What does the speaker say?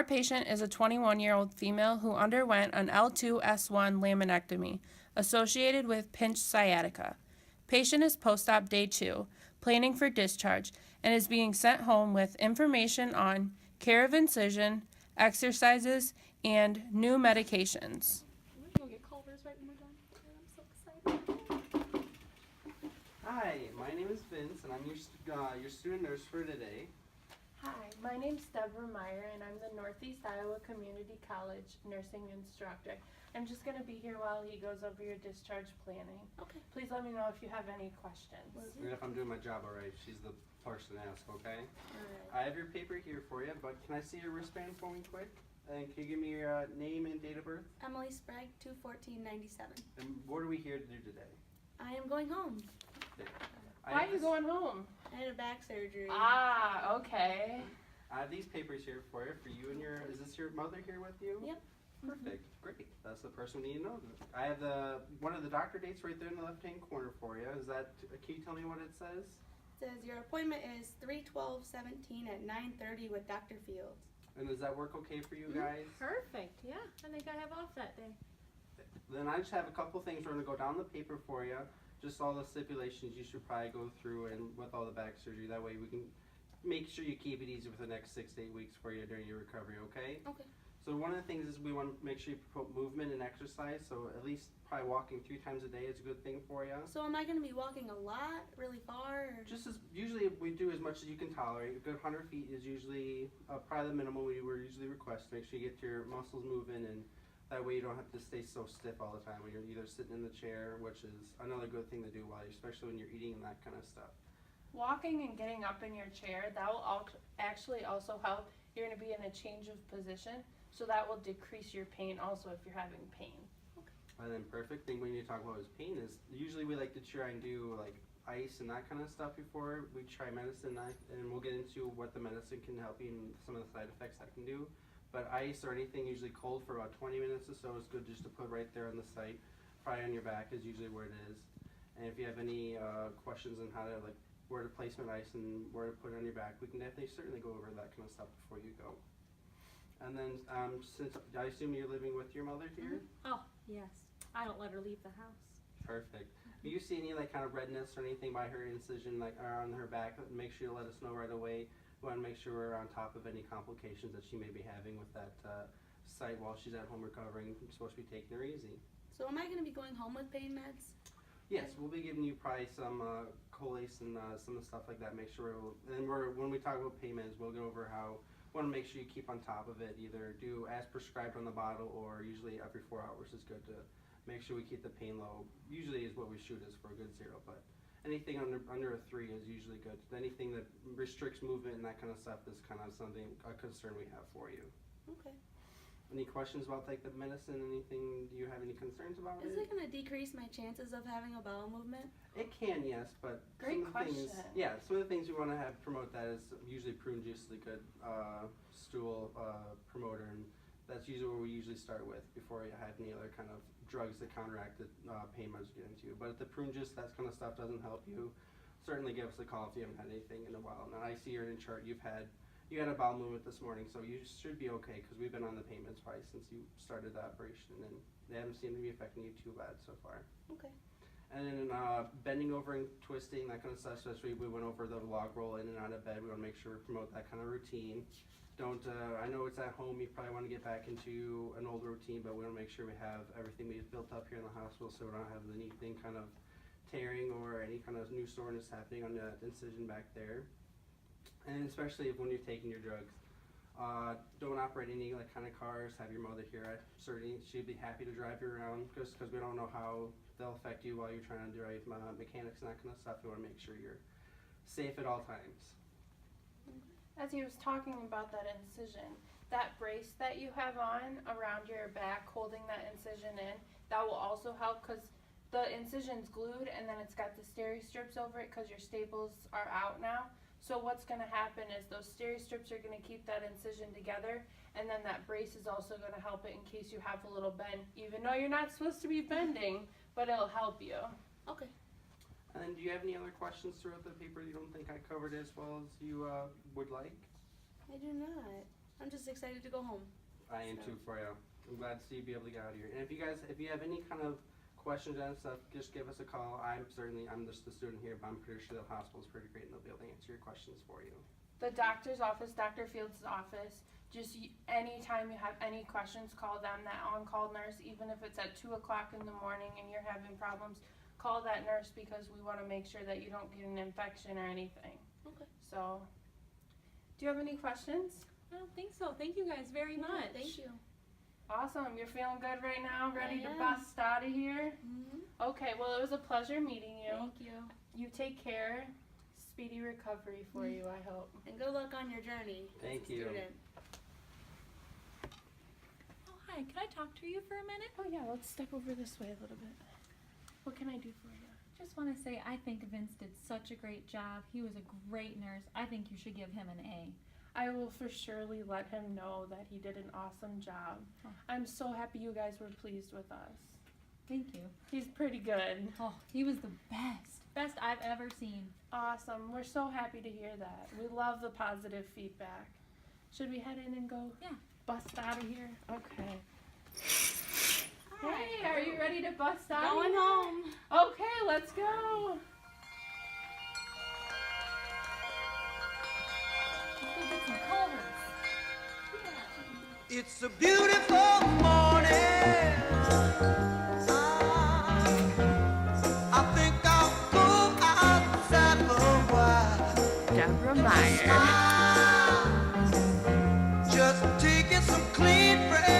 patient is a 21-year-old female who underwent an L2-S1 laminectomy associated with pinched sciatica. Patient is post-op day 2, planning for discharge, and is being sent home with information on care of incision, exercises, and new medications. We'll get Culver's right when we're done. I'm so excited. Hi, my name is Vince, and I'm your student nurse for today. Hi, my name's Deborah Meyer, and I'm the Northeast Iowa Community College nursing instructor. I'm just going to be here while he goes over your discharge planning. Okay. Please let me know if you have any questions. And if I'm doing my job all right, she's the person to ask, okay? Alright. I have your paper here for you, but can I see your wristband for me quick? And can you give me your name and date of birth? Emily Sprague, 21497. And what are we here to do today? I am going home. There. Why are you going home? I had a back surgery. Ah, okay. I have these papers here for you and your, is this your mother here with you? Yep. Perfect, great. That's the person we need to know. I have one of the doctor dates right there in the left-hand corner for you. Is that, can you tell me what it says? It says your appointment is 3/12/17 at 9:30 with Dr. Fields. And does that work okay for you guys? Perfect, yeah. I think I have off that day. Then I just have a couple things we're going to go down the paper for you. Just all the stipulations you should probably go through and with all the back surgery. That way we can make sure you keep it easy for the next 6 to 8 weeks for you during your recovery, okay? Okay. So one of the things is we want to make sure you promote movement and exercise. So at least probably walking 3 times a day is a good thing for you. So am I going to be walking a lot, really far? Or? Just as usually we do as much as you can tolerate. A good 100 feet is usually probably the minimum we were usually request. Make sure you get your muscles moving, and that way you don't have to stay so stiff all the time when you're either sitting in the chair, which is another good thing to do while especially when you're eating and that kind of stuff. Walking and getting up in your chair, that will actually also help. You're going to be in a change of position, so that will decrease your pain also if you're having pain. And then perfect thing when you talk about is pain is usually we like to try and do like ice and that kind of stuff before we try medicine, and we'll get into what the medicine can help you and some of the side effects that can do. But ice or anything usually cold for about 20 minutes or so is good just to put right there on the site. Probably on your back is usually where it is. And if you have any questions on how to like where to placement ice and where to put it on your back, we can definitely certainly go over that kind of stuff before you go. And then since I assume you're living with your mother here? Oh, yes. I don't let her leave the house. Perfect. Do you see any like kind of redness or anything by her incision like on her back? Make sure you let us know right away. We want to make sure we're on top of any complications that she may be having with that site while she's at home recovering. You're supposed to be taking her easy. So am I going to be going home with pain meds? Yes, we'll be giving you probably some Colace and some of the stuff like that. Make sure, when we talk about pain meds, we'll go over how we want to make sure you keep on top of it. Either do as prescribed on the bottle, or usually every 4 hours is good to make sure we keep the pain low. Usually is what we shoot is for a good 0, but anything under a 3 is usually good. Anything that restricts movement and that kind of stuff is kind of a concern we have for you. Okay. Any questions about like the medicine? Anything? Do you have any concerns about Is it going to decrease my chances of having a bowel movement? It can, yes, but Great some of the things, question. yeah, some of the things we want to have promote that is usually prune juice is a good stool promoter, and that's usually where we usually start with before you have any other kind of drugs that counteract the pain meds get into. But if the prune juice, that kind of stuff doesn't help you, certainly give us a call if you haven't had anything in a while. Now I see you're in chart. You had a bowel movement this morning, so you should be okay because we've been on the pain meds probably since you started the operation, and they haven't seemed to be affecting you too bad so far. Okay. And then bending over and twisting, that kind of stuff, especially we went over the log roll in and out of bed. We want to make sure we promote that kind of routine. I know it's at home, you probably want to get back into an old routine, but we want to make sure we have everything we've built up here in the hospital so we don't have anything kind of tearing or any kind of new soreness happening on that incision back there. And especially when you're taking your drugs. Don't operate any like kind of cars. Have your mother here. Certainly she'd be happy to drive you around just because we don't know how they'll affect you while you're trying to drive mechanics and that kind of stuff. We want to make sure you're safe at all times. As he was talking about that incision, that brace that you have on around your back holding that incision in, that will also help because the incision's glued and then it's got the steri strips over it because your staples are out now. So what's going to happen is those steri strips are going to keep that incision together, and then that brace is also going to help it in case you have a little bend, even though you're not supposed to be bending, but it'll help you. Okay. And then do you have any other questions throughout the paper you don't think I covered as well as you would like? I do not. I'm just excited to go home. I am too for you. I'm glad to see you be able to get out of here. And if you have any kind of questions and stuff, just give us a call. I'm just the student here, but I'm pretty sure the hospital's pretty great and they'll be able to answer your questions for you. The doctor's office, Dr. Fields' office, just anytime you have any questions, call them, that on-call nurse, even if it's at 2 o'clock in the morning and you're having problems, call that nurse because we want to make sure that you don't get an infection or anything. Okay. So, do you have any questions? I don't think so. Thank you guys very much. Thank you. Awesome, you're feeling good right now, ready to am. bust out of here? Mm-hmm. Okay, well it was a pleasure meeting you. Thank you. You take care. Speedy recovery for you, I hope. And good luck on your journey. Thank as a you. student. Oh, hi. Can I talk to you for a minute? Oh yeah, let's step over this way a little bit. What can I do for you? Just want to say I think Vince did such a great job. He was a great nurse. I think you should give him an A. I will for surely let him know that he did an awesome job. Oh. I'm so happy you guys were pleased with us. Thank you. He's pretty good. Oh, he was the best. Best I've ever seen. Awesome. We're so happy to hear that. We love the positive feedback. Should we head in and go Yeah. bust out of here? Okay. All Hey, right. are you ready to bust out? Going home. Okay, let's go. Let's go get some Culvers. It's a beautiful morning. I think I'll go outside for a while. Deborah Meyer. Just taking some clean fresh